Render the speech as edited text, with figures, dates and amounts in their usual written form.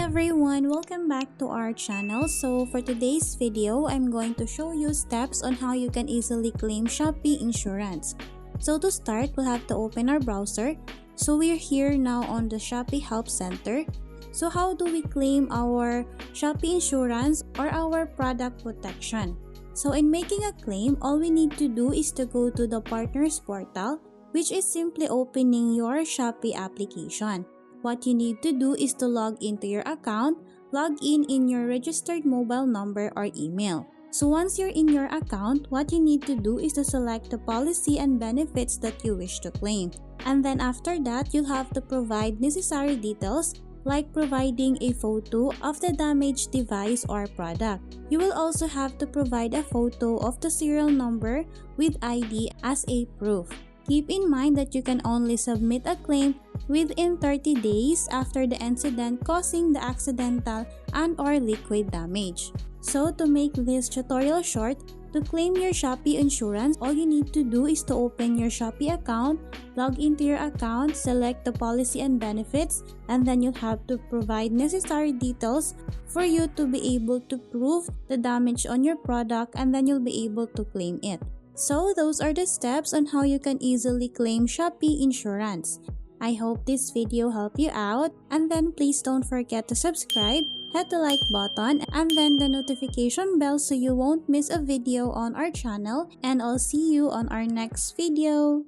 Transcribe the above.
everyone, welcome back to our channel. So for today's video, I'm going to show you steps on how you can easily claim Shopee insurance. So to start, we'll have to open our browser. So we're here now on the Shopee Help Center. So how do we claim our Shopee insurance or our product protection? So in making a claim, all we need to do is to go to the partners portal, which is simply opening your Shopee application. What you need to do is to log into your account, log in your registered mobile number or email. So once you're in your account, what you need to do is to select the policy and benefits that you wish to claim. And then after that, you'll have to provide necessary details like providing a photo of the damaged device or product. You will also have to provide a photo of the serial number with ID as a proof. Keep in mind that you can only submit a claim within 30 days after the incident causing the accidental and/or liquid damage. So to make this tutorial short, to claim your Shopee insurance, all you need to do is to open your Shopee account, log into your account, select the policy and benefits, and then you'll have to provide necessary details for you to be able to prove the damage on your product, and then you'll be able to claim it. So those are the steps on how you can easily claim Shopee insurance. I hope this video helped you out, and then please don't forget to subscribe, hit the like button, and then the notification bell so you won't miss a video on our channel, and I'll see you on our next video.